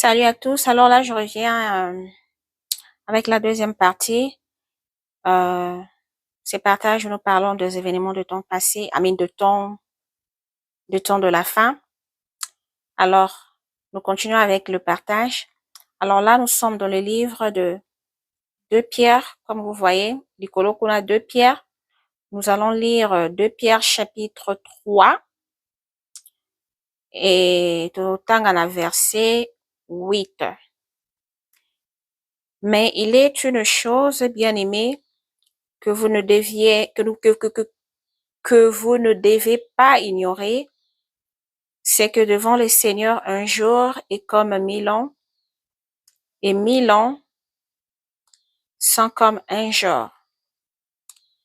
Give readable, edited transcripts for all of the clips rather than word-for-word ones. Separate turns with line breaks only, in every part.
Salut à tous. Alors là, je reviens avec la deuxième partie. Ces partages, nous parlons des événements de temps passé, de temps de la fin. Alors, nous continuons avec le partage. Alors là, nous sommes dans le livre de 2 Pierre, comme vous voyez. Nicolo Kuna 2 Pierre. Nous allons lire 2 Pierre chapitre 3 et totanga verset 8. Mais il est une chose, bien aimée, que vous ne devez pas ignorer, c'est que devant le Seigneur, un jour est comme 1000 ans, et 1000 ans sont comme un jour.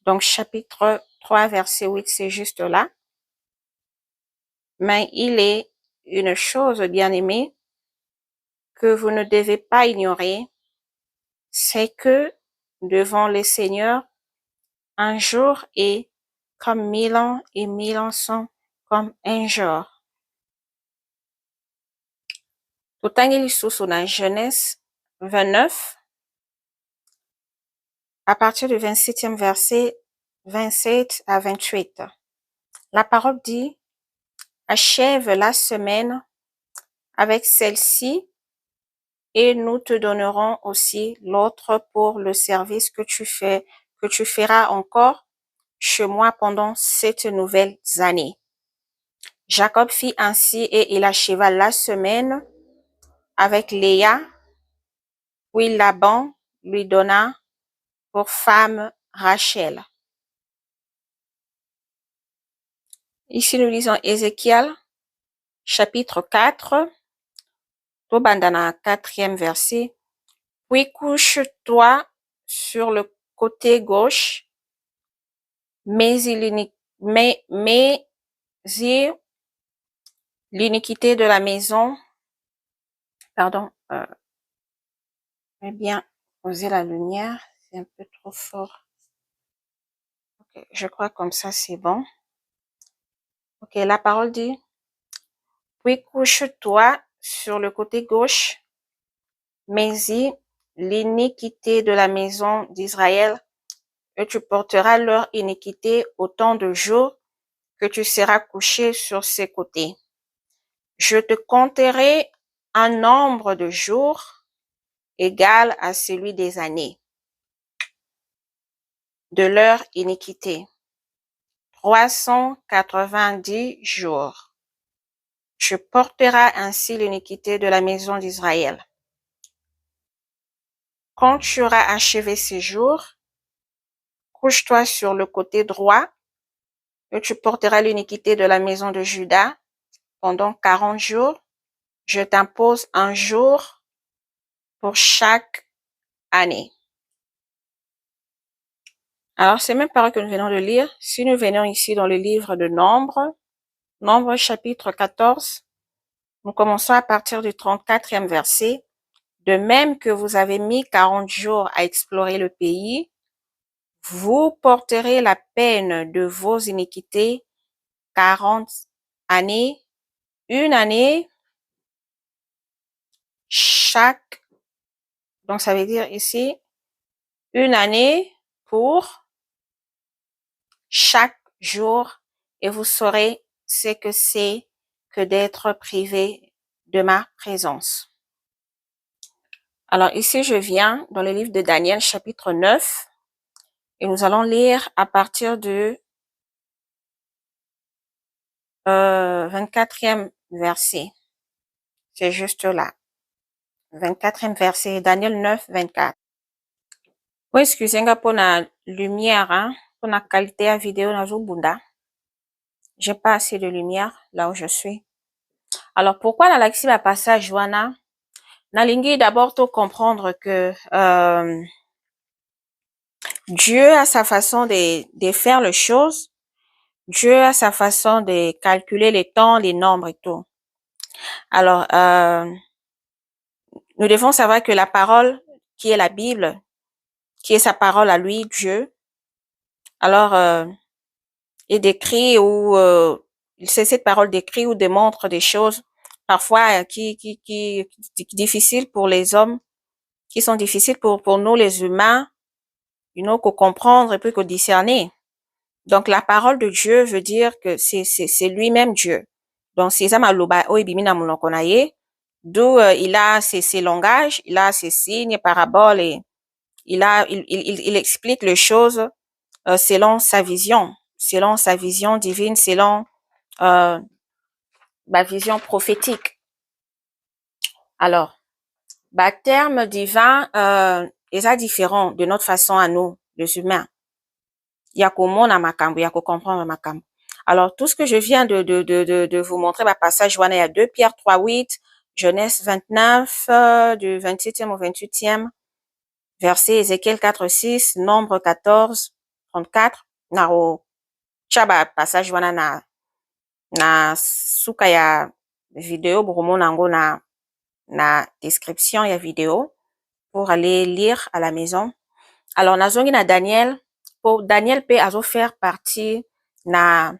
Donc, chapitre 3, verset 8, c'est juste là. Mais il est une chose, bien aimée, que vous ne devez pas ignorer, c'est que devant le Seigneur, un jour est comme 1000 ans, et 1000 ans sont comme un jour. Tutangi lisusu na Genèse 29, à partir du 27e verset 27 à 28. La parole dit, achève la semaine avec celle-ci et nous te donnerons aussi l'autre pour le service que tu feras encore chez moi pendant 7 nouvelles années. Jacob fit ainsi et il acheva la semaine avec Léa, puis Laban lui donna pour femme Rachel. Ici, nous lisons Ézéchiel, chapitre 4, Tobandana, 4e verset. Puis couche-toi sur le côté gauche, mais l'iniquité de la maison, pardon, bien poser la lumière, c'est un peu trop fort. Ok, je crois comme ça c'est bon. Ok, la parole dit, puis couche-toi sur le côté gauche, mais l'iniquité de la maison d'Israël, et tu porteras leur iniquité autant de jours que tu seras couché sur ses côtés. Je te compterai un nombre de jours égal à celui des années de leur iniquité. 390 jours. Tu porteras ainsi l'iniquité de la maison d'Israël. Quand tu auras achevé ces jours, couche-toi sur le côté droit et tu porteras l'iniquité de la maison de Juda pendant 40 jours. Je t'impose un jour pour chaque année. Alors, ces mêmes paroles que nous venons de lire, si nous venons ici dans le livre de Nombre chapitre 14, nous commençons à partir du 34e verset. De même que vous avez mis 40 jours à explorer le pays, vous porterez la peine de vos iniquités 40 années, une année chaque. Donc, ça veut dire ici, une année pour chaque jour, et vous saurez ce que c'est que d'être privé de ma présence. Alors ici, je viens dans le livre de Daniel, chapitre 9, et nous allons lire à partir du 24e verset. C'est juste là. 24e verset, Daniel 9, 24. Oui, excusez-moi pour la lumière, hein, pour la qualité de la vidéo dans Zubunda. J'ai pas assez de lumière là où je suis. Alors, pourquoi la laxi va passer à Joanna? Nalingi d'abord tout comprendre que Dieu a sa façon de faire les choses. Dieu a sa façon de calculer les temps, les nombres et tout. Alors, nous devons savoir que la parole qui est la Bible, qui est sa parole à lui, Dieu, alors est décrit ou c'est cette parole décrit ou démontre des choses parfois difficiles pour les hommes, qui sont difficiles pour nous les humains, qu'au comprendre et puis qu'au discerner. Donc la parole de Dieu veut dire que c'est lui-même Dieu. Donc c'est ça maloba oibimina munokonaye, d'où il a ses langages, il a ses signes, paraboles et il explique les choses selon sa vision divine, selon ma vision prophétique. Alors, terme divin, est différent de notre façon à nous, les humains. Il y a komona makambo, il y a comprendre makambo. Alors, tout ce que je viens de vous montrer, passage, il y a 2 Pierre 3:8, Genèse 29, du 27e au 28e, verset Ézéchiel 4:6, Nombre 14:34, naro chaba passage wana na suka ya vidéo boromona nango na description ya vidéo pour aller lire à la maison. Alors nazongi na Daniel, pour Daniel pe azo faire partie na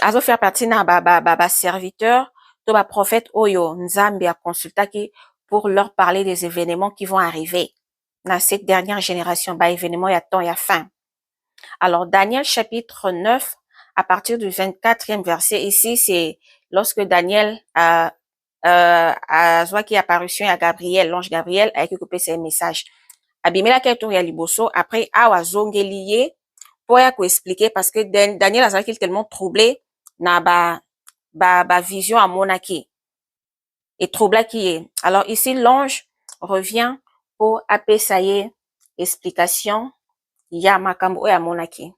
ba serviteur to ba prophète oyo Nzambe a consultaki pour leur parler des événements qui vont arriver dans cette dernière génération, ba événements ya temps ya fin. Alors Daniel chapitre 9 à partir du 24e verset, ici c'est lorsque Daniel a zwaki apparition à Gabriel, l'ange Gabriel a coupé ses messages. Abimela keto ya liboso, après awa zongeli ye pour ya ko expliquer parce que Daniel a zwaki tellement troublé na ba vision à monaki et troubla qui est. Alors ici l'ange revient pour appeler explication ya makambo ya monaki.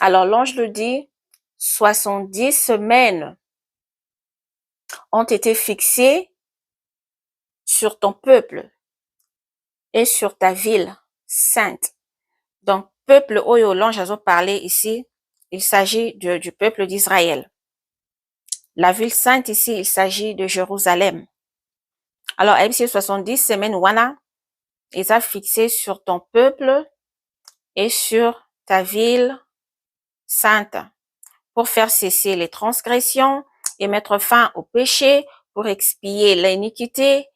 Alors l'ange le dit, 70 semaines ont été fixées sur ton peuple et sur ta ville sainte. Donc, peuple oyo l'ange a parlé ici, il s'agit du peuple d'Israël. La ville sainte ici, il s'agit de Jérusalem. Alors, MC 70 semaines wana, ils ont fixé sur ton peuple et sur ta ville sainte pour faire cesser les transgressions et mettre fin au péché, pour expier l'iniquité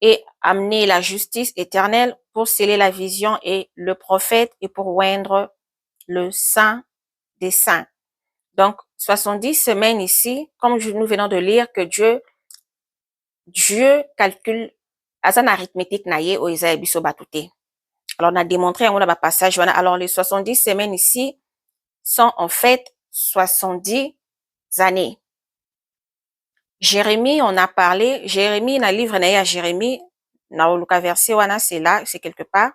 et amener la justice éternelle, pour sceller la vision et le prophète et pour oindre le saint des saints. Donc, 70 semaines ici, comme nous venons de lire que Dieu calcule azan arithmétique naye o Isaïe biso batute. Alors, on a démontré on a passage. Alors, les 70 semaines ici sont en fait 70 années. Jérémie, on a parlé, Jérémie, dans le livre à Jérémie, dans le verset, c'est là, c'est quelque part.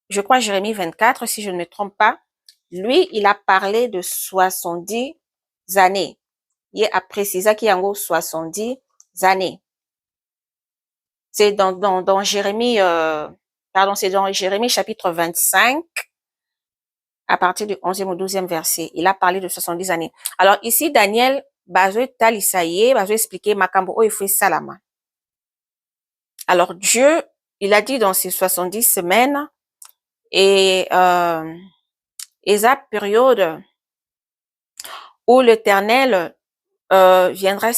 Je crois Jérémie 24, si je ne me trompe pas. Lui, il a parlé de 70 années. Il a précisé qu'il y a 70 années. C'est dans Jérémie, c'est dans Jérémie chapitre 25, à partir du 11e au 12e verset. Il a parlé de 70 années. Alors ici, Daniel, bazo talisaye, bazo expliquer makambo o ifwe salama. Alors Dieu, il a dit dans ces 70 semaines et sa période où l'Éternel viendrait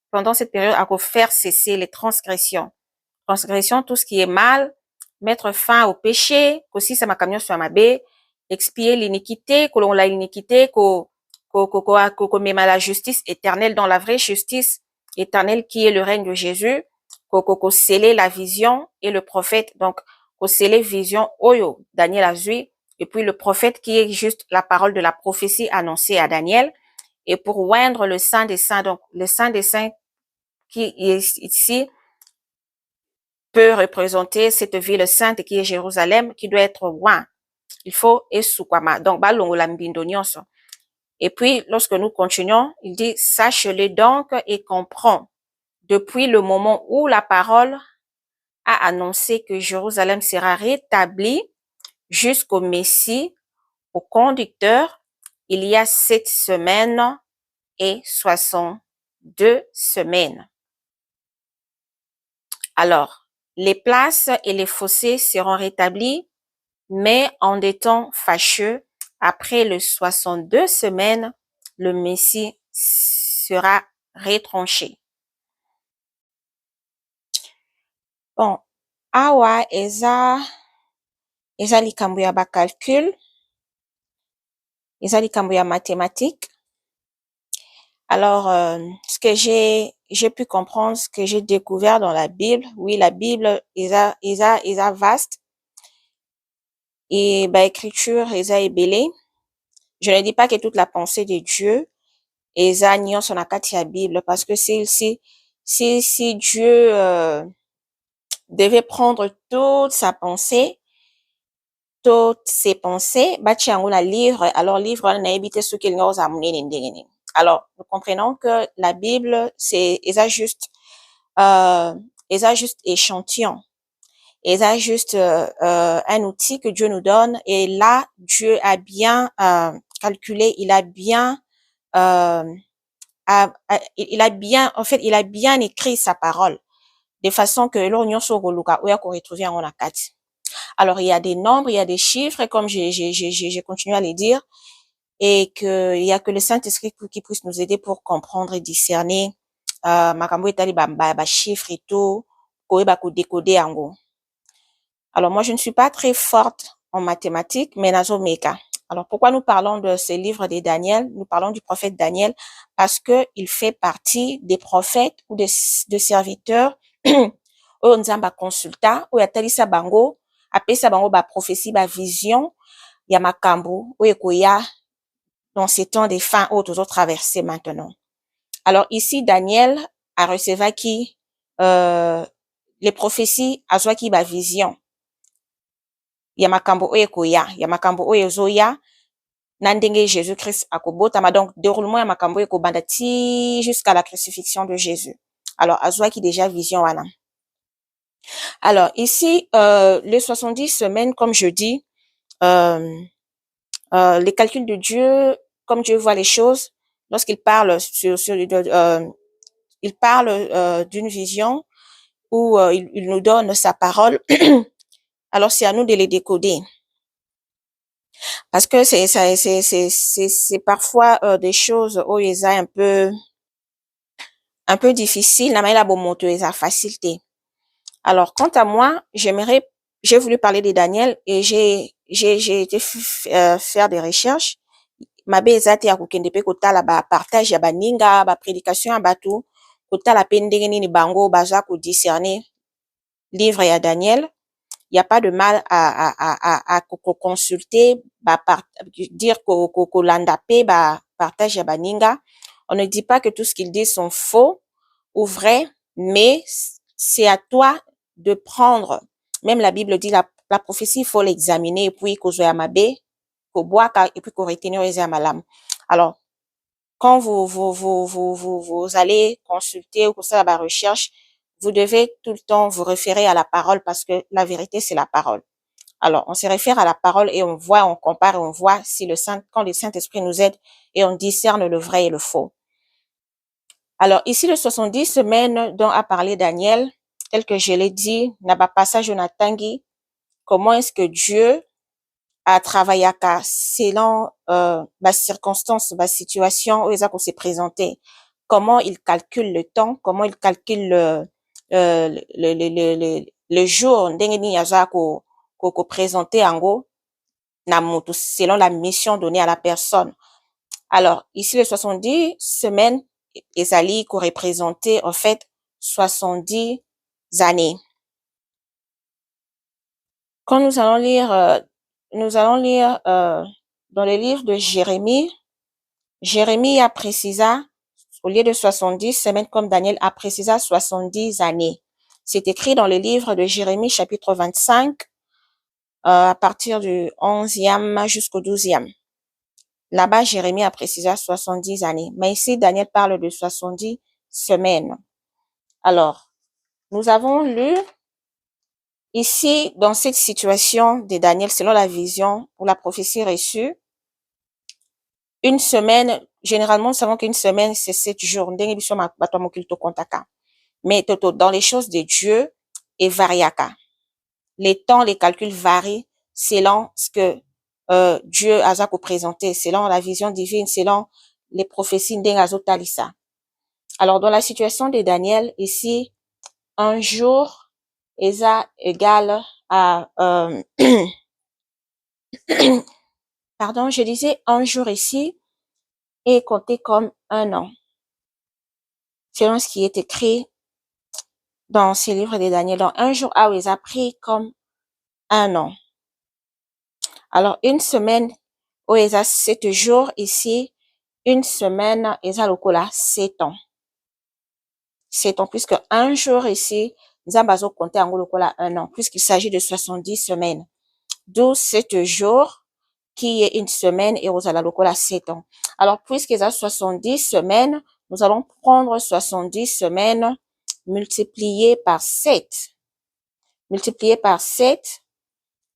pendant cette période à faire cesser les transgressions. Transgression, tout ce qui est mal, mettre fin au péché, qu'aussi ça m'a camion sur ma baie, expier l'iniquité, que l'on l'a l'iniquité, qu'on met la justice éternelle dans la vraie justice éternelle qui est le règne de Jésus, qu'on sceller la vision et le prophète, donc qu'on sceller vision oyo, Daniel a vu, et puis le prophète qui est juste la parole de la prophétie annoncée à Daniel, et pour oindre le saint des saints, donc le saint des saints qui est ici, peut représenter cette ville sainte qui est Jérusalem, qui doit être loin. Il faut esukwama. Donc, balongo la mbindo nyonso. Et puis, lorsque nous continuons, il dit, sache-le donc et comprends. Depuis le moment où la parole a annoncé que Jérusalem sera rétablie jusqu'au Messie, au conducteur, il y a 7 semaines et 62 semaines. Alors, les places et les fossés seront rétablis, mais en des temps fâcheux, après les 62 semaines, le Messie sera retranché. Bon, awa eza likambo ya calcul, eza likambo ya mathématique. Alors, ce que j'ai pu comprendre, ce que j'ai découvert dans la Bible, oui, la Bible eza vaste, et écriture eza ebele. Je ne dis pas que toute la pensée de Dieu eza nyonso na kati ya Bible, parce que si Dieu devait prendre toutes ses pensées, batia yango na livre, alors livre wana nayebi te soki elingi kozala monene ndenge nini. Alors, nous comprenons que la Bible, eza juste échantillon. Eza juste un outil que Dieu nous donne, et là, Dieu a bien calculé, il a bien écrit sa parole, de façon que l'on nyonso koluka oya ko retrouver yango na kati. Alors, il y a des nombres, il y a des chiffres, comme j'ai continué à les dire, et que il y a que le Saint-Esprit qui puisse nous aider pour comprendre et discerner makambo etali ba chiffres et tout, koyeba ko décoder yango. Alors, moi, je ne suis pas très forte en mathématiques, mais nazomeka. Alors, pourquoi nous parlons de ce livre de Daniel? Nous parlons du prophète Daniel parce que il fait partie des prophètes ou de serviteurs oyo nzambe consulta, oyo atalisa bango, apesa bango ba prophétie, ba vision ya makambo oyo ekoya dans ces temps des fins oyo tozo traverser maintenant. Alors ici, Daniel a recevaki les prophéties, azwaki ba vision ya makambo oyo ekoya, ya makambo oyo ezoya na ndenge Jésus-Christ akobotama. Donc déroulement ya makambo oyo ekobanda ti jusqu'à la crucifixion de Jésus. Alors azwaki déjà vision wana. Alors ici, les 70 semaines, comme je dis, les calculs de Dieu, comme Dieu voit les choses, lorsqu'il parle il parle d'une vision où il nous donne sa parole. Alors c'est à nous de les décoder, parce que c'est parfois des choses où ils a un peu difficile, na maila bomoto eza facilité. Alors quant à moi, j'ai voulu parler de Daniel, et j'ai été faire des recherches. Mabe eza te ya kokende pe kotala ba partage ya baninga, ba prédication ya bato, kotala pe ndenge nini bango baza ko discerner livre ya Daniel. Il y a pas de mal à consulter, dire kolanda pe ba partage ya baninga. On ne dit pas que tout ce qu'ils disent sont faux ou vrai, mais c'est à toi de prendre. Même la Bible dit la prophétie, il faut l'examiner, et puis kozoya mabe, koboaka, et puis ko retenir eza malam. Alors, quand vous allez consulter ou faire la recherche, vous devez tout le temps vous référer à la parole, parce que la vérité, c'est la parole. Alors, on se réfère à la parole et on voit, on compare et on voit si quand le Saint-Esprit nous aide, et on discerne le vrai et le faux. Alors, ici, le 70 semaines dont a parlé Daniel, tel que je l'ai dit, n'a pas passage Jonatangi, comment est-ce que Dieu a travaillé selon la circonstance, la situation où il s'est présenté, comment il calcule le temps, comment il calcule le jour, ndenge ni yaza ko présenter en gros, selon la mission donnée à la personne. Alors, ici, les 70 semaines, ezali ko représenter, en fait, 70 années. Quand nous allons lire dans le livre de Jérémie, Jérémie a précisé, au lieu de 70 semaines comme Daniel, a précisé 70 années. C'est écrit dans le livre de Jérémie, chapitre 25, à partir du 11e jusqu'au 12e. Là-bas, Jérémie a précisé 70 années. Mais ici, Daniel parle de 70 semaines. Alors, nous avons lu ici, dans cette situation de Daniel, selon la vision ou la prophétie reçue, une semaine, généralement, nous savons qu'une semaine, c'est 7 jours. Mais dans les choses de Dieu, et variaka. Les temps, les calculs varient selon ce que Dieu a présenté, selon la vision divine, selon les prophéties d'Engazo Talissa. Alors, dans la situation de Daniel, ici, un jour est égal à... pardon, je disais un jour ici est compté comme un an, selon ce qui est écrit dans ces livres de Daniel. Donc, un jour a pris comme un an. Alors, une semaine, où il y a 7 jours ici, une semaine, il y a lokola 7 ans. 7 ans, puisque un jour ici, nous avons compté en lokola un an, puisqu'il s'agit de 70 semaines. 12, 7 jours, qui est une semaine, et vous allez lokola 7 ans. Alors, puisqu'il y a 70 semaines, nous allons prendre 70 semaines multipliées par 7. Multipliées par 7,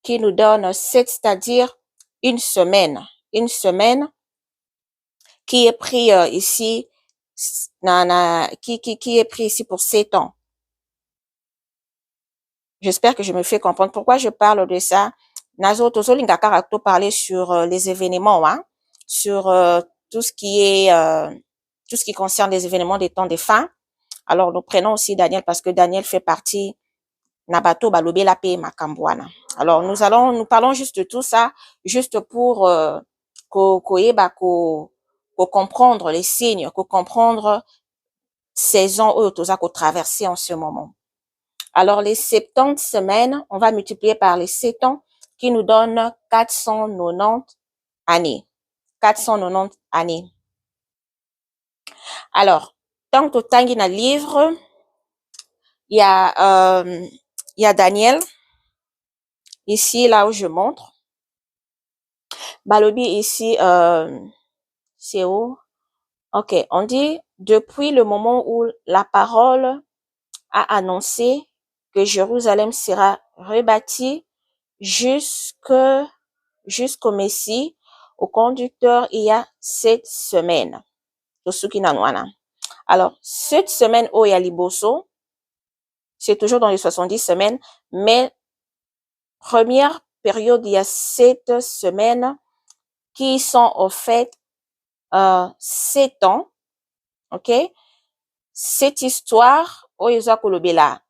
qui nous donne 7, c'est-à-dire une semaine. Une semaine qui est pris ici, qui est pris ici pour 7 ans. J'espère que je me fais comprendre. Pourquoi je parle de ça? Nazo tozolinga karakto parler sur les événements, hein, sur tout ce qui concerne les événements des temps des fins. Alors, nous prenons aussi Daniel parce que Daniel fait partie Nabato Balobé la paix Makambouana. Alors, nous parlons juste de tout ça, juste pour comprendre les signes, comprendre saison où tu as traversé en ce moment. Alors, les 70 semaines, on va multiplier par les 7 ans qui nous donnent 490 années. 490 années. Alors, tant que tu dans le livre, il y a Daniel, ici, là où je montre. Balobi, ici, c'est où? Ok, on dit, depuis le moment où la parole a annoncé que Jérusalem sera rebâtie jusqu'au Messie, au conducteur, il y a 7 semaines. Alors, 7 semaines au Yaliboso, c'est toujours dans les 70 semaines, mais première période, il y a 7 semaines qui sont au fait 7 ans, ok? Cette histoire, Oyoza Kolobela,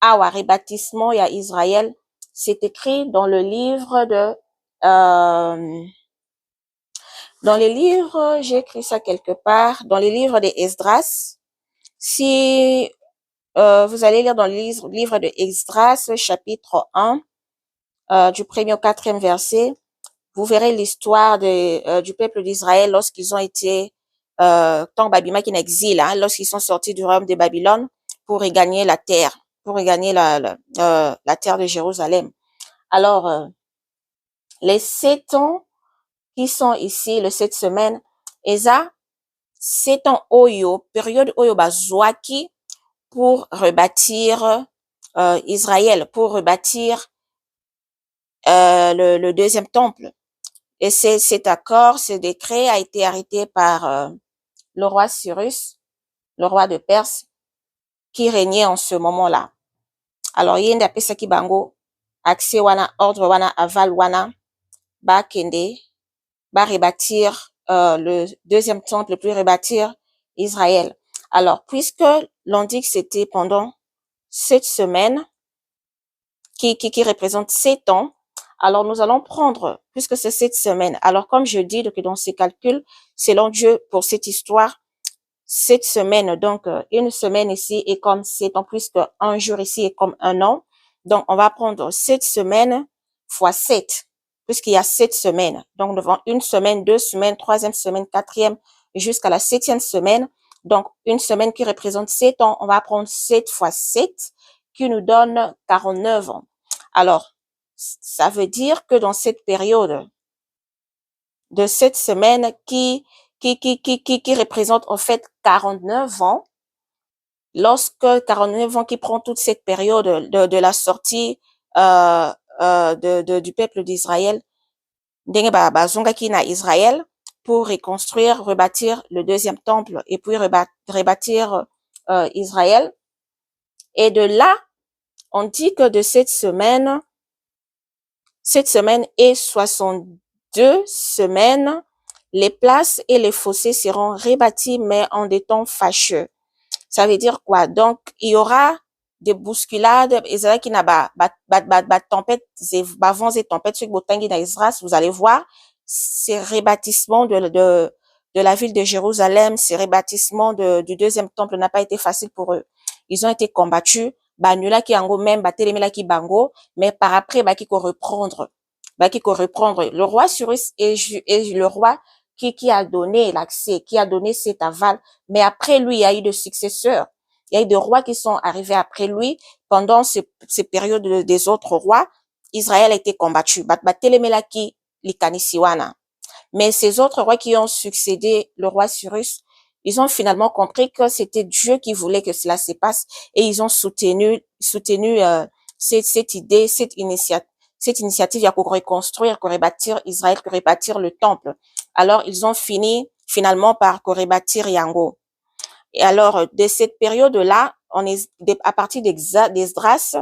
Awa rebâtissement ya Israël, c'est écrit dans le livre de dans les livres, j'ai écrit ça quelque part, dans les livres de Esdras. Si vous allez lire dans le livre de Esdras, chapitre 1, du 1er au 4e verset, vous verrez l'histoire du peuple d'Israël lorsqu'ils ont été tant Babylone qui exil, hein, lorsqu'ils sont sortis du royaume de Babylone pour regagner la terre, pour regagner la terre de Jérusalem. Alors, les 7 ans qui sont ici, les 7 semaines, eza 7 ans oyo, période oyo bazwaki pour rebâtir Israël, pour rebâtir le deuxième temple. Et cet accord, ce décret a été arrêté par le roi Cyrus, le roi de Perse, qui régnait en ce moment-là. Alors, yende apesaki bango, accès wana, ordre wana, aval wana, ba kende, ba rebâtir le deuxième temple, puis rebâtir Israël. Alors, puisque l'on dit que c'était pendant 7 semaines, qui représente 7 ans, alors nous allons prendre, puisque c'est 7 semaines, alors comme je dis, donc dans ces calculs, selon Dieu, pour cette histoire, 7 semaines, donc une semaine ici est comme 7 ans, puisque un jour ici est comme un an. Donc, on va prendre 7 semaines fois 7, puisqu'il y a 7 semaines. Donc, devant une semaine, 2 semaines, troisième semaine, quatrième, jusqu'à la 7e semaine. Donc, une semaine qui représente 7 ans, on va prendre 7 fois 7, qui nous donne 49 ans. Alors, ça veut dire que dans cette période de 7 semaines qui représente en fait 49 ans, lorsque 49 ans qui prend toute cette période de la sortie du peuple d'Israël, ndenge bazongaki na Israël pour reconstruire, rebâtir le deuxième temple et puis rebâtir Israël. Et de là, on dit que de cette semaine et 62 semaines, les places et les fossés seront rebâtis, mais en des temps fâcheux. Ça veut dire quoi? Donc, il y aura des bousculades. Ezra qui n'a ba tempête, ba vents et tempêtes, sur Botangi dans Esdras, vous allez voir, ces rebâtissements de la ville de Jérusalem, ces rebâtissements du deuxième temple n'a pas été facile pour eux. Ils ont été combattus. Banula qui ango même, batelemela qui bango, mais par après, ba qui ko reprendre. Ba qui ko reprendre. Le roi Cyrus est le roi qui a donné l'accès, qui a donné cet aval. Mais après lui, il y a eu des successeurs. Il y a eu des rois qui sont arrivés après lui. Pendant ces périodes des autres rois, Israël a été combattu. Batelemelaki, likanisiwana. Mais ces autres rois qui ont succédé le roi Cyrus, ils ont finalement compris que c'était Dieu qui voulait que cela se passe et ils ont soutenu cette idée, cette initiative, il y a pour reconstruire, pour rebâtir Israël, pour rebâtir le temple. Alors, ils ont fini finalement par rebâtir Yango. Et alors, de cette période-là, on est à partir d'Esdras,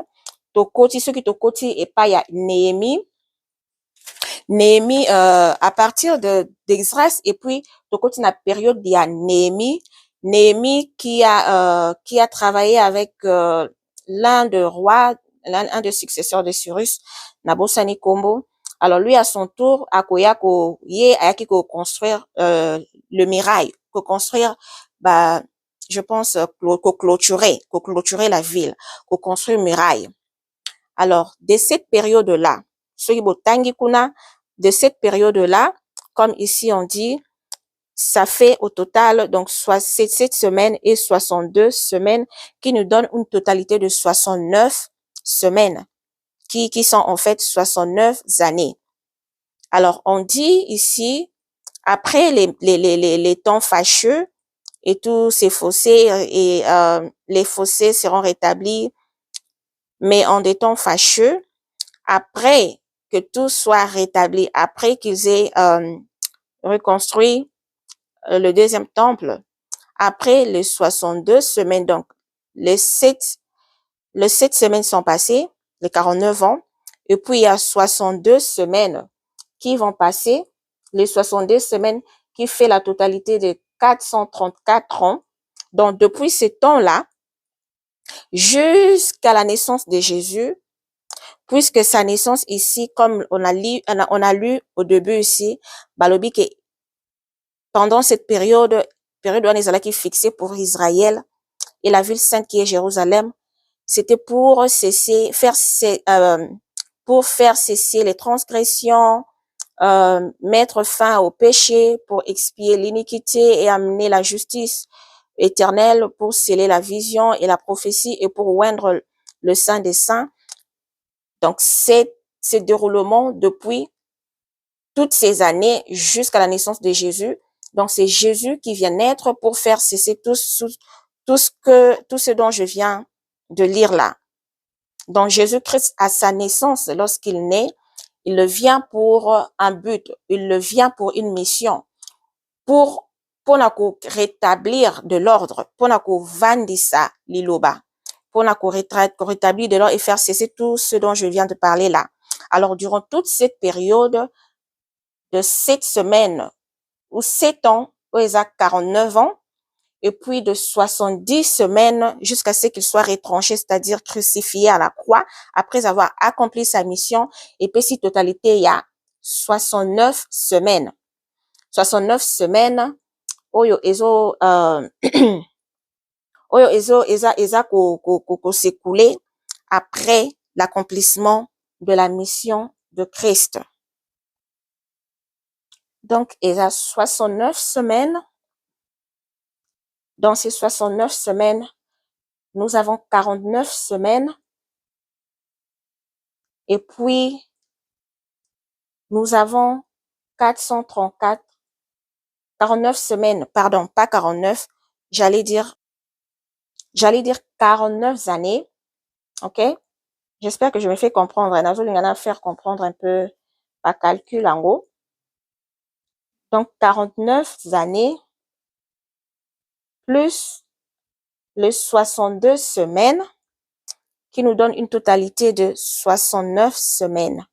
Tokoti, ceux qui Tokoti et pas il y a Néhémie, à partir d'Esdras et puis Tokoti na période il y a Néhémie qui a travaillé avec l'un des rois, un des successeurs de Cyrus, Nabosani Kombo. Alors lui à son tour akoyako ye ayaki ko construire le mirail, ko construire bah je pense ko clôturer la ville, ko construire muraille. Alors de cette période-là, de cette période-là, comme ici on dit, ça fait au total donc 7 semaines et 62 semaines qui nous donnent une totalité de 69 semaines qui sont en fait 69 années. Alors on dit ici après les temps fâcheux et tous ces fossés et les fossés seront rétablis mais en des temps fâcheux après que tout soit rétabli, après qu'ils aient reconstruit le deuxième temple, après les 62 semaines, donc les 7 semaines sont passées, les 49 ans, et puis il y a 62 semaines qui vont passer, les 62 semaines qui fait la totalité de 434 ans. Donc depuis ce temps-là, jusqu'à la naissance de Jésus, puisque sa naissance ici, comme on a lu au début ici, balobi que pendant cette période qui est fixée pour Israël et la ville sainte qui est Jérusalem, c'était pour faire cesser les transgressions, mettre fin au péché, pour expier l'iniquité et amener la justice éternelle, pour sceller la vision et la prophétie et pour oindre le Saint des Saints. Donc, c'est ce déroulement depuis toutes ces années jusqu'à la naissance de Jésus. Donc, c'est Jésus qui vient naître pour faire cesser tout ce dont je viens de lire là. Donc, Jésus-Christ, à sa naissance, lorsqu'il naît, il le vient pour un but, il le vient pour une mission, pour rétablir de l'ordre, pour vandisa liloba, pour rétablir de l'ordre et faire cesser tout ce dont je viens de parler là. Alors, durant toute cette période de 7 semaines ou 7 ans, exact 49 ans, et puis de 70 semaines jusqu'à ce qu'il soit retranché, c'est-à-dire crucifié à la croix, après avoir accompli sa mission, et puis si totalité, il y a 69 semaines. 69 semaines, oyo ezo, oyo eza ko s'écouler après l'accomplissement de la mission de Christ. Donc, il y a 69 semaines. Dans ces 69 semaines, nous avons 49 semaines. Et puis, nous avons 434, 49 semaines, pardon, pas 49, j'allais dire 49 années. OK? J'espère que je me fais comprendre. Nazolingana faire comprendre un peu par calcul en gros. Donc, 49 années plus les 62 semaines qui nous donne une totalité de 69 semaines.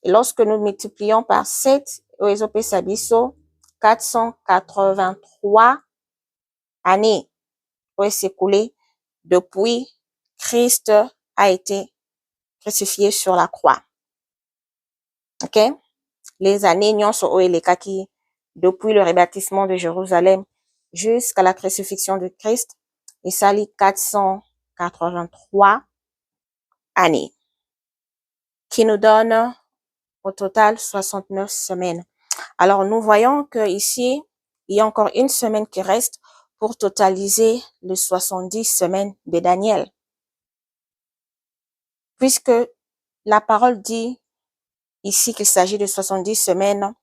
Et lorsque nous multiplions par 7, Oezope Sabiso, 483 années ont s'écouler depuis Christ a été crucifié sur la croix. Ok? Les années nyonso oyo elekaki depuis le rebâtissement de Jérusalem jusqu'à la crucifixion de Christ, esali 483 années, qui nous donne au total 69 semaines. Alors, nous voyons que ici, il y a encore une semaine qui reste pour totaliser les 70 semaines de Daniel. Puisque la parole dit ici qu'il s'agit de 70 semaines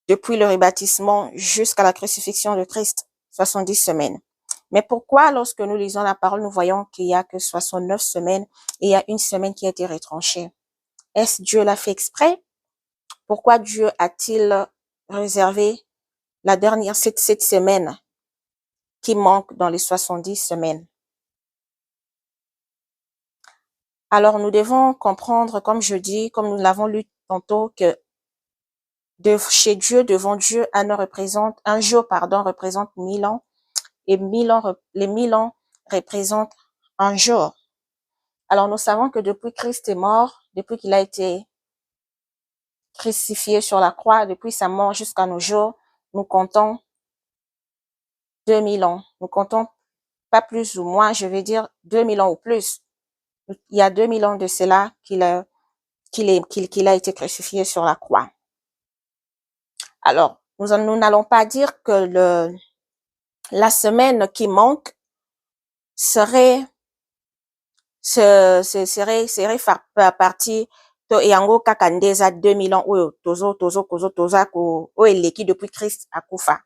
depuis le rebâtissement jusqu'à la crucifixion de Christ, 70 semaines. Mais pourquoi, lorsque nous lisons la parole, nous voyons qu'il y a que 69 semaines et il y a une semaine qui a été retranchée? Est-ce Dieu l'a fait exprès? Pourquoi Dieu a-t-il réservé la dernière, cette semaine qui manque dans les 70 semaines? Alors, nous devons comprendre, comme je dis, comme nous l'avons lu tantôt, que chez Dieu, devant Dieu, un jour, représente 1000 ans, et les 1000 ans représentent un jour. Alors, nous savons que depuis Christ est mort, depuis qu'il a été crucifié sur la croix, depuis sa mort jusqu'à nos jours, nous comptons 2000 ans. Nous comptons pas plus ou moins, je vais dire 2000 ans ou plus. Il y a 2000 ans de cela qu'il a été crucifié sur la croix. Alors, nous n'allons pas dire que la semaine qui manque serait faire partie to yango kaka ndeza 2000 ans oyo toza ko oyo eleki depuis Christ akufa.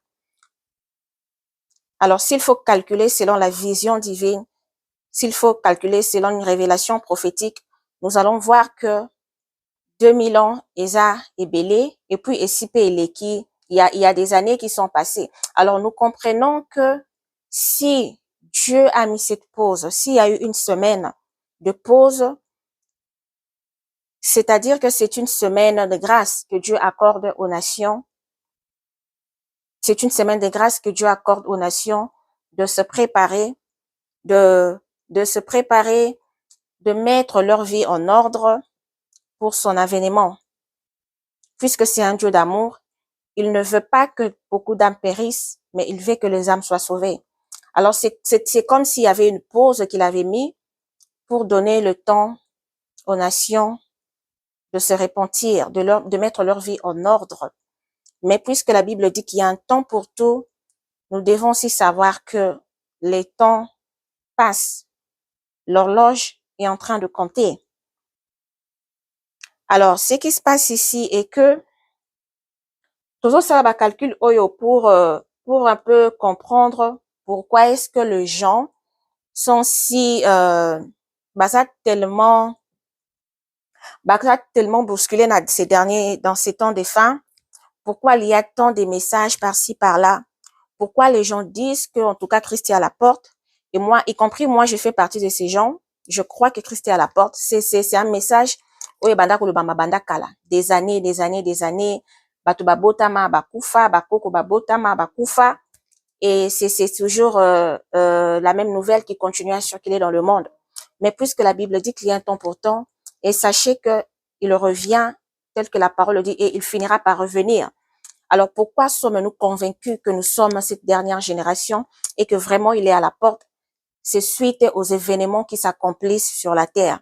Alors, s'il faut calculer selon la vision divine, s'il faut calculer selon une révélation prophétique, nous allons voir que 2000 ans, eza ebele, et puis esipe eleki, il y a des années qui sont passées. Alors, nous comprenons que si Dieu a mis cette pause, s'il y a eu une semaine de pause, c'est-à-dire que c'est une semaine de grâce que Dieu accorde aux nations. C'est une semaine de grâce que Dieu accorde aux nations de se préparer, de mettre leur vie en ordre pour son avènement. Puisque c'est un Dieu d'amour, il ne veut pas que beaucoup d'âmes périssent, mais il veut que les âmes soient sauvées. Alors, c'est comme s'il y avait une pause qu'il avait mis pour donner le temps aux nations de se repentir, de mettre leur vie en ordre. Mais puisque la Bible dit qu'il y a un temps pour tout, nous devons aussi savoir que les temps passent. L'horloge est en train de compter. Alors, ce qui se passe ici est que toujours ça va calcul oyo pour un peu comprendre pourquoi est-ce que les gens sont si tellement bousculés dans ces temps de fin. Pourquoi il y a tant de messages par-ci par-là? Pourquoi les gens disent que en tout cas Christ est à la porte? Et moi, y compris moi, je fais partie de ces gens. Je crois que Christ est à la porte. C'est un message oyo banda kolobama banda kala, des années, bato babotama bakufa, bakoko babotama bakufa, et c'est toujours la même nouvelle qui continue à circuler dans le monde. Mais puisque la Bible dit qu'il y a un temps pour temps, et sachez que il revient tel que la parole dit, et il finira par revenir. Alors pourquoi sommes-nous convaincus que nous sommes cette dernière génération et que vraiment il est à la porte? C'est suite aux événements qui s'accomplissent sur la terre.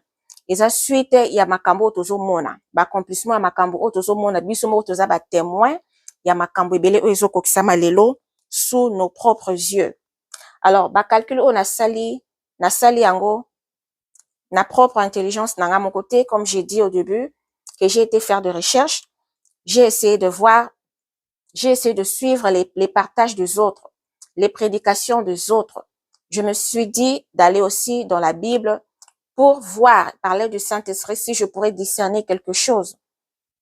Et ça suite ya makambo tozo mona, accomplissement ya makambo tozo mona, biso mo toza ba témoin ya makambo ebele oyo kokisama lelo sous nos propres yeux. Alors ba calcul o na sali yango na propre intelligence na nga mon côté, comme j'ai dit au début, que j'ai été faire des recherches, j'ai essayé de suivre les partages des autres, les prédications des autres. Je me suis dit d'aller aussi dans la Bible pour voir, parler du Saint-Esprit, si je pourrais discerner quelque chose.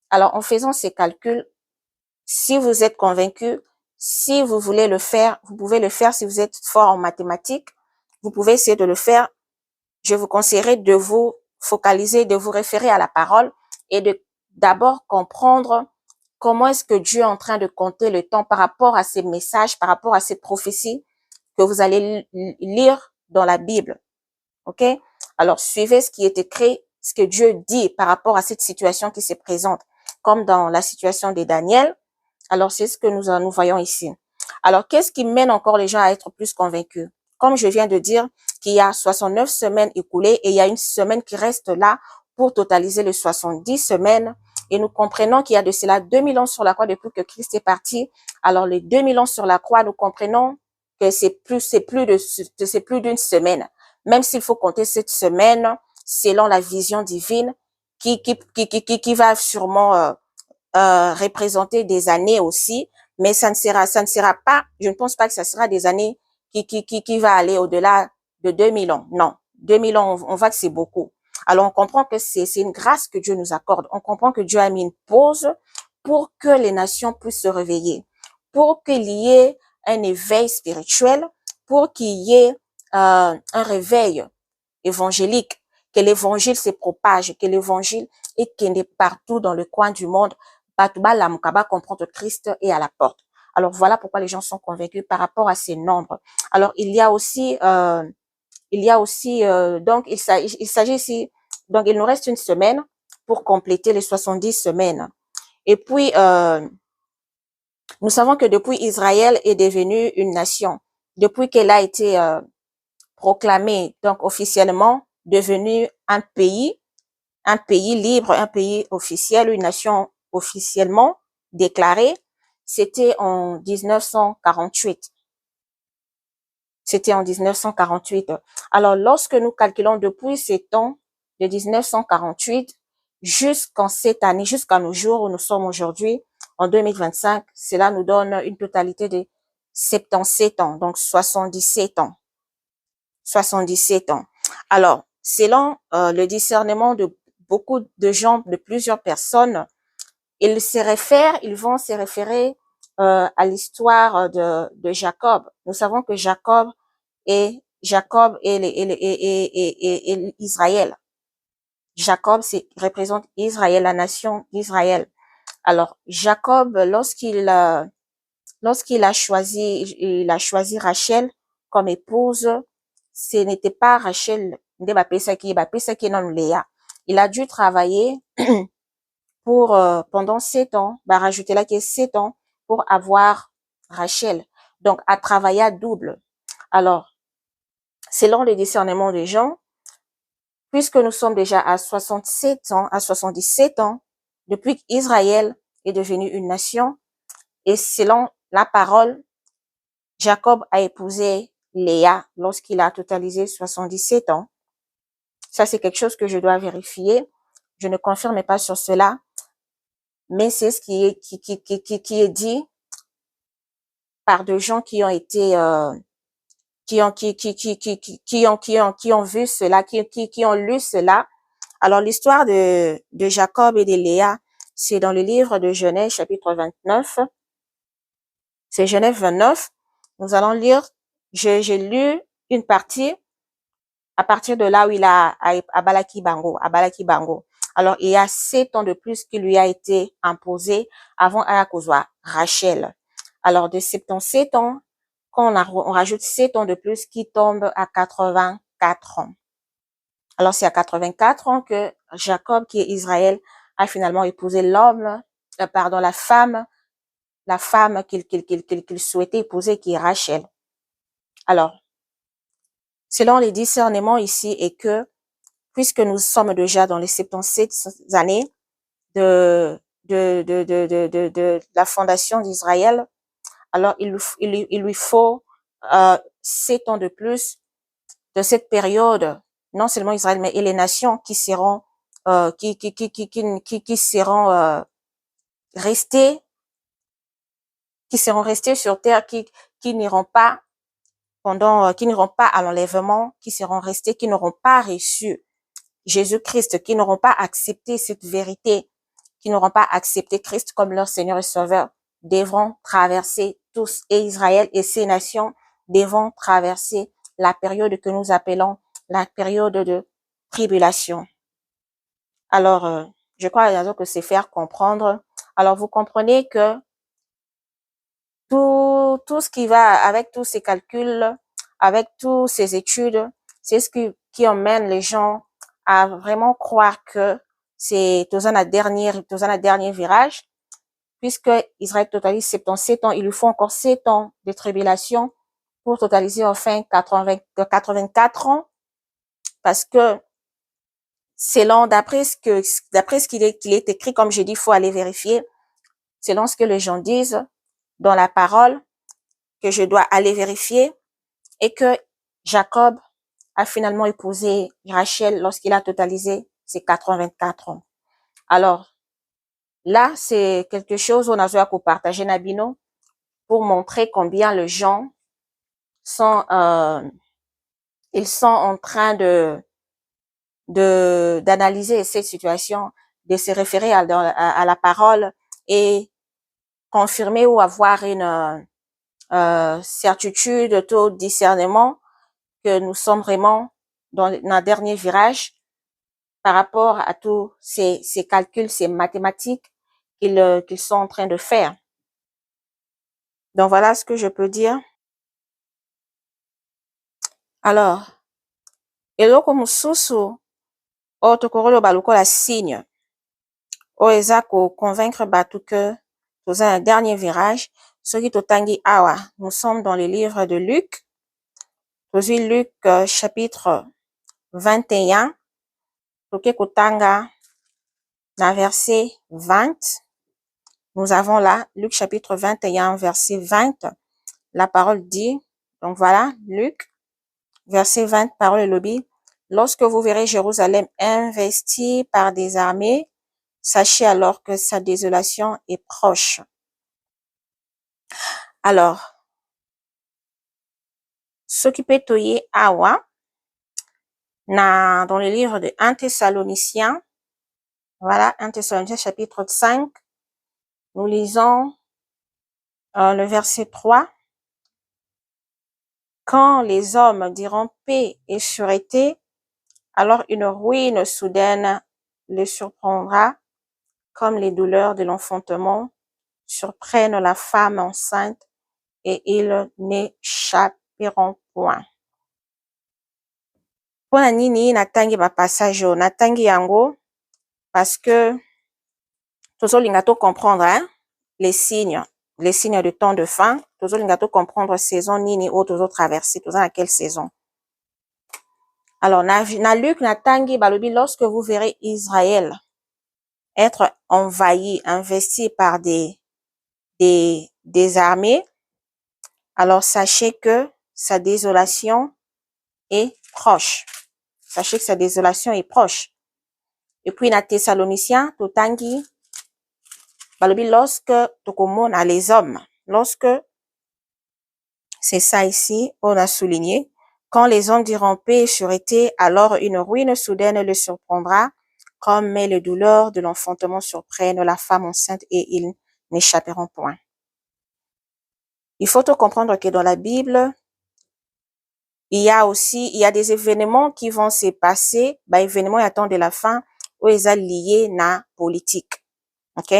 Alors, en faisant ces calculs, si vous êtes convaincu, si vous voulez le faire, vous pouvez le faire. Si vous êtes fort en mathématiques, vous pouvez essayer de le faire. Je vous conseillerais de vous focaliser, de vous référer à la parole et de d'abord comprendre comment est-ce que Dieu est en train de compter le temps par rapport à ces messages, par rapport à ces prophéties que vous allez lire dans la Bible. OK? Alors, suivez ce qui est écrit, ce que Dieu dit par rapport à cette situation qui se présente, comme dans la situation de Daniel. Alors, c'est ce que nous voyons ici. Alors, qu'est-ce qui mène encore les gens à être plus convaincus? Comme je viens de dire, qu'il y a 69 semaines écoulées et il y a une semaine qui reste là pour totaliser les 70 semaines. Et nous comprenons qu'il y a de cela 2000 ans sur la croix depuis que Christ est parti. Alors, les 2000 ans sur la croix, nous comprenons que c'est plus d'une semaine. Même s'il faut compter cette semaine selon la vision divine qui va sûrement représenter des années aussi, mais ça ne sera pas, je ne pense pas que ça sera des années qui va aller au-delà de 2000 ans. Non, 2000 ans, on voit que c'est beaucoup. Alors, on comprend que c'est une grâce que Dieu nous accorde. On comprend que Dieu a mis une pause pour que les nations puissent se réveiller, pour qu'il y ait un éveil spirituel, pour qu'il y ait un réveil évangélique, que l'évangile se propage, que l'évangile est qu'il partout dans le coin du monde. Batouba Lamkaba comprendre que Christ est à la porte. Alors voilà pourquoi les gens sont convaincus par rapport à ces nombres. Alors il y a aussi donc il s'agit ici, donc il nous reste une semaine pour compléter les 70 semaines. Et puis nous savons que depuis Israël est devenue une nation, depuis qu'elle a été proclamée donc officiellement devenu un pays libre, un pays officiel, une nation officiellement déclarée, c'était en 1948. C'était en 1948. Alors, lorsque nous calculons depuis ces temps de 1948 jusqu'en cette année, jusqu'à nos jours où nous sommes aujourd'hui, en 2025, cela nous donne une totalité de 77 ans, donc 77 ans. 77 ans. Alors, selon le discernement de beaucoup de gens, de plusieurs personnes, ils vont se référer à l'histoire de Jacob. Nous savons que Jacob et Israël. Jacob représente Israël, la nation d'Israël. Alors, Jacob, lorsqu'il a choisi Rachel comme épouse, ce n'était pas Rachel nde bapesaki non Léa. Il a dû travailler pour pendant 7 ans, rajouter là que 7 ans pour avoir Rachel. Donc à travailler à double. Alors, selon le discernement des gens, puisque nous sommes déjà à 67 ans, à 77 ans, depuis qu'Israël est devenu une nation, et selon la parole, Jacob a épousé Léa lorsqu'il a totalisé 77 ans. Ça, c'est quelque chose que je dois vérifier. Je ne confirme pas sur cela, mais c'est ce qui est dit par des gens qui ont été qui ont vu cela, qui ont lu cela. Alors l'histoire de Jacob et de Léa, c'est dans le livre de Genèse chapitre 29. C'est Genèse 29. Nous allons lire, j'ai lu une partie à partir de là où il a à Balaki Bango. Alors il y a 7 ans de plus qui lui a été imposé avant Ayakozwa, Rachel. Alors de 77 ans, quand on rajoute 7 ans de plus qui tombe à 84 ans. Alors c'est à 84 ans que Jacob, qui est Israël, a finalement épousé la femme qu'il souhaitait épouser, qui est Rachel. Alors, selon les discernements ici, est que, puisque nous sommes déjà dans les 77 années de la fondation d'Israël, alors il lui faut 7 ans de plus de cette période, non seulement Israël, mais et les nations qui seront qui seront restées sur terre, qui n'iront pas qui n'iront pas à l'enlèvement, qui seront restés, qui n'auront pas reçu Jésus-Christ, qui n'auront pas accepté cette vérité, qui n'auront pas accepté Christ comme leur Seigneur et Sauveur, devront traverser tous, et Israël et ses nations devront traverser la période que nous appelons la période de tribulation. Alors, je crois que c'est faire comprendre Alors, vous comprenez que tout ce qui va avec tous ces calculs, avec toutes ces études, c'est ce qui emmène les gens à vraiment croire que c'est dans un dernier virage, puisque Israël totalise 77 ans, il lui faut encore 7 ans de tribulation pour totaliser enfin 84 ans, parce que selon, d'après ce qu'il est écrit, comme j'ai dit, il faut aller vérifier, selon ce que les gens disent dans la parole, que je dois aller vérifier, et que Jacob a finalement épousé Rachel lorsqu'il a totalisé ses 84 ans. Alors, là, c'est quelque chose on a besoin de partager Nabino pour montrer combien les gens sont, ils sont en train d'analyser cette situation, de se référer à la parole et confirmer ou avoir une certitude, tout discernement que nous sommes vraiment dans un dernier virage par rapport à tous ces calculs, ces mathématiques qu'ils sont en train de faire. Donc voilà ce que je peux dire. Alors, eloko mosusu oyo tokoloba lokola signe oyo eza convaincre bato que toza un dernier virage, soki totangi awa, nous sommes dans le livre de Luc, tozwi Luc chapitre 21, toke kotanga na verset 20. Nous avons là Luc chapitre 21, verset 20. La parole dit, donc voilà, Luc, verset 20, parole lobby. Lorsque vous verrez Jérusalem investie par des armées, sachez alors que sa désolation est proche. Alors, s'occuper toye awa, dans le livre de 1 Thessaloniciens, voilà, 1 Thessaloniciens chapitre 5, nous lisons le verset 3. Quand les hommes diront paix et sûreté, alors une ruine soudaine les surprendra, comme les douleurs de l'enfantement surprennent la femme enceinte, et ils n'échapperont point. Pona nini natangi ba passage oyo, natangi yango parce que tozolinga to comprendre les signes de temps de fin, tozolinga to comprendre saison nini oyo tozo traverser, toza na quelle saison. Alors na Luc natangi balobi, lorsque vous verrez Israël être envahi, investi par des armées, alors sachez que sa désolation est proche. Sachez que sa désolation est proche. Et puis, na Thessaloniciens, totangi, balobi, lorsque tokomona les hommes, lorsque, c'est ça ici, on a souligné, quand les hommes diront paix et sûreté, alors une ruine soudaine le surprendra, comme les douleurs de l'enfantement surprennent la femme enceinte, et ils n'échapperont point. Il faut comprendre que dans la Bible, il y a des événements qui vont se passer, événements attendent de la fin, où ils sont liés na politique. OK?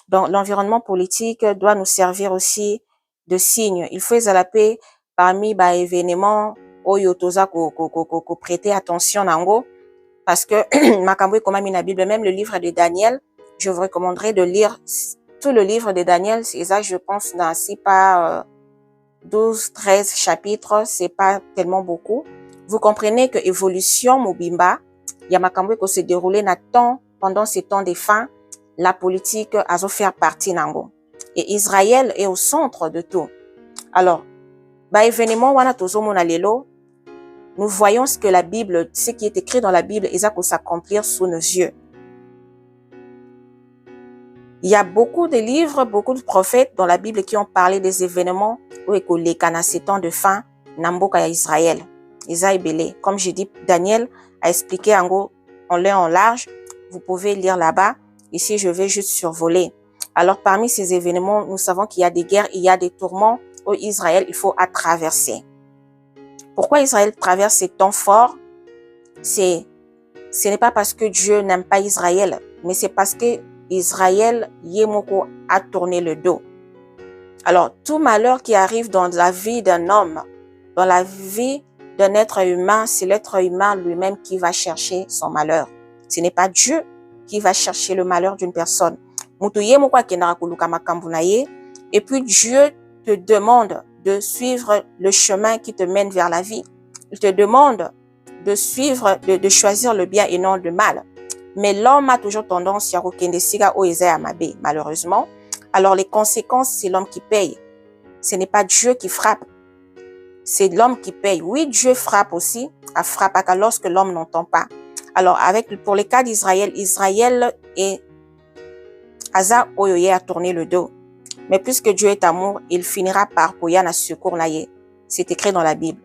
Donc, l'environnement politique doit nous servir aussi de signe. Il faut la paix parmi événements où yotoza ko prêter attention nango, parce que makambo comme na Bible, même le livre de Daniel, je vous recommanderais de lire tout le livre de Daniel. C'est ça, je pense, dans si pas 12, 13 chapitres, c'est pas tellement beaucoup. Vous comprenez que évolution mobimba, ya makambo ko se dérouler na temps, pendant ces temps de fin, la politique a faire partie nango. Et Israël est au centre de tout. Alors, événement wana tozomona lelo, nous voyons ce que la Bible, ce qui est écrit dans la Bible, eza ko s'accomplir sous nos yeux. Il y a beaucoup de livres, beaucoup de prophètes dans la Bible qui ont parlé des événements où les ces temps de fin, Namboka ya Israël, Isaïe Belé. Comme j'ai dit, Daniel a expliqué en gros, en long, en large. Vous pouvez lire là-bas. Ici, je vais juste survoler. Alors, parmi ces événements, nous savons qu'il y a des guerres, il y a des tourments où Israël, il faut à traverser. Pourquoi Israël traverse ces temps forts? Ce n'est pas parce que Dieu n'aime pas Israël, mais c'est parce que Israël Yemoko a tourné le dos. Alors, tout malheur qui arrive dans la vie d'un homme, dans la vie d'un être humain, c'est l'être humain lui-même qui va chercher son malheur. Ce n'est pas Dieu qui va chercher le malheur d'une personne. Et puis Dieu te demande de suivre le chemin qui te mène vers la vie. Il te demande de suivre, de choisir le bien et non le mal. Mais l'homme a toujours tendance à malheureusement. Alors les conséquences, c'est l'homme qui paye. Ce n'est pas Dieu qui frappe. C'est l'homme qui paye. Oui, Dieu frappe aussi, à frappe lorsque l'homme n'entend pas. Alors, pour les cas d'Israël, Israël et Asa Oyoye a tourné le dos. Mais puisque Dieu est amour, il finira par Koyana secours naye. C'est écrit dans la Bible.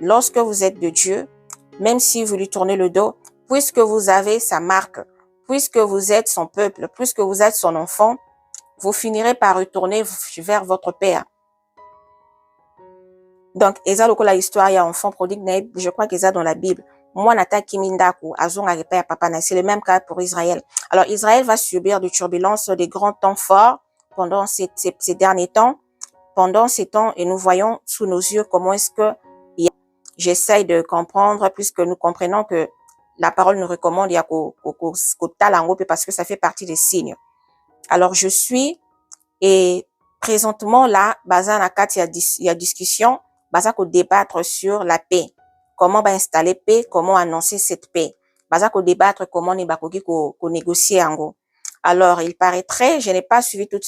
Lorsque vous êtes de Dieu, même si vous lui tournez le dos, puisque vous avez sa marque, puisque vous êtes son peuple, puisque vous êtes son enfant, vous finirez par retourner vers votre Père. Donc, eza lokola histoire ya enfant prodigue, je crois qu'ils a dans la Bible. Moi, nata kimindaku, azonga repa papa na. C'est le même cas pour Israël. Alors, Israël va subir des turbulences, des grands temps forts pendant ces derniers temps. Pendant ces temps, et nous voyons sous nos yeux comment est-ce que j'essaye de comprendre, puisque nous comprenons que la parole nous recommande parce que ça fait partie des signes. Alors, je suis, et présentement là, Bazanakat, il y a discussion, Bazako débattre sur la paix. Comment installer paix, comment annoncer cette paix. Bazako débattre comment on négocier en gros. Alors, il paraîtrait, je n'ai pas suivi toute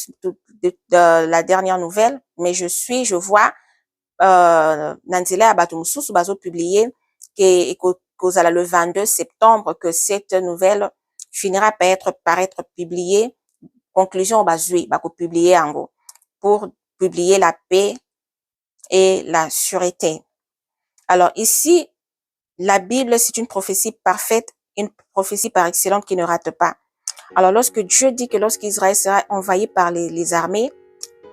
la dernière nouvelle, mais je vois, Nanzela Abatumususu bazo publié le 22 septembre que cette nouvelle finira par être publiée. Conclusion bazui, bako publier en gros, pour publier la paix et la sûreté. Alors ici, la Bible, c'est une prophétie parfaite, une prophétie par excellence qui ne rate pas. Alors lorsque Dieu dit que lorsqu'Israël sera envahi par les armées,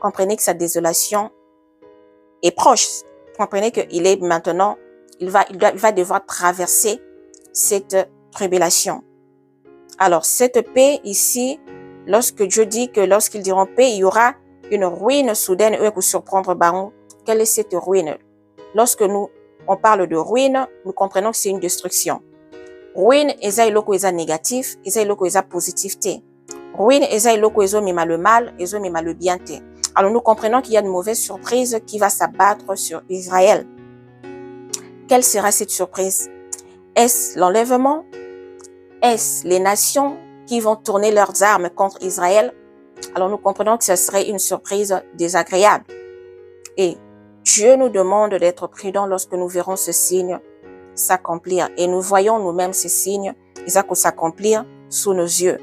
comprenez que sa désolation est proche. Comprenez qu'il est maintenant, il va devoir traverser cette tribulation. Alors cette paix ici, lorsque Dieu dit que lorsqu'ils diront paix, il y aura une ruine soudaine, eux pour surprendre Baron. Quelle est cette ruine? Lorsque on parle de ruine, nous comprenons que c'est une destruction. Ruine, eza iloko eza négatif, eza iloko eza positivité. Ruine, eza iloko ezo mima le mal, ezo mima le bien te. Alors nous comprenons qu'il y a une mauvaise surprise qui va s'abattre sur Israël. Quelle sera cette surprise? Est-ce l'enlèvement? Est-ce les nations qui vont tourner leurs armes contre Israël? Alors nous comprenons que ce serait une surprise désagréable. Et Dieu nous demande d'être prudents lorsque nous verrons ce signe s'accomplir. Et nous voyons nous-mêmes ces signes, ils vont s'accomplir sous nos yeux.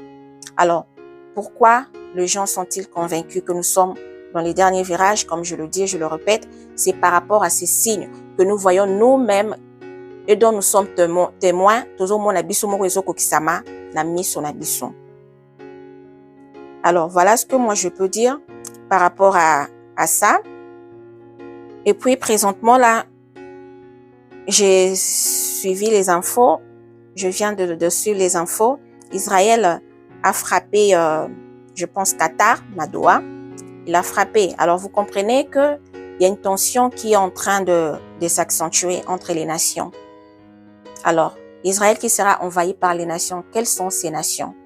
Alors, pourquoi les gens sont-ils convaincus que nous sommes dans les derniers virages? Comme je le dis, je le répète, c'est par rapport à ces signes que nous voyons nous-mêmes et dont nous sommes témoins. Alors, voilà ce que moi je peux dire par rapport à ça. Et puis, présentement, là, j'ai suivi les infos. Je viens de suivre les infos. Israël a frappé, je pense, Qatar, Madoua. Il a frappé. Alors, vous comprenez qu'il y a une tension qui est en train de s'accentuer entre les nations. Alors, Israël qui sera envahi par les nations, quelles sont ces nations?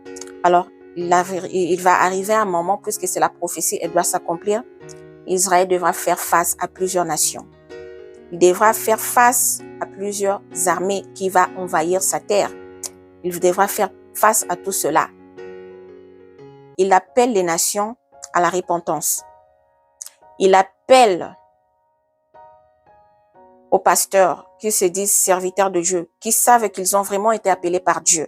Alors, il va arriver un moment, puisque c'est la prophétie, elle doit s'accomplir. Israël devra faire face à plusieurs nations. Il devra faire face à plusieurs armées qui vont envahir sa terre. Il devra faire face à tout cela. Il appelle les nations à la repentance. Il appelle aux pasteurs qui se disent serviteurs de Dieu, qui savent qu'ils ont vraiment été appelés par Dieu,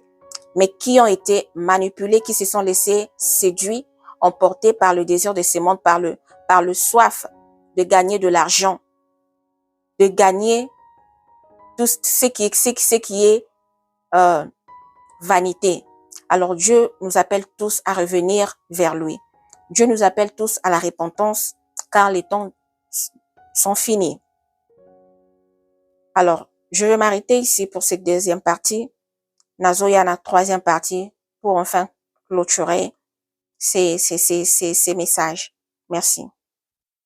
mais qui ont été manipulés, qui se sont laissés séduits, emportés par le désir de ce monde, par le soif de gagner de l'argent, de gagner tout ce qui est vanité. Alors Dieu nous appelle tous à revenir vers lui. Dieu nous appelle tous à la repentance, car les temps sont finis. Alors, je vais m'arrêter ici pour cette deuxième partie. Nazoya, la troisième partie, pour enfin clôturer ces messages. Merci.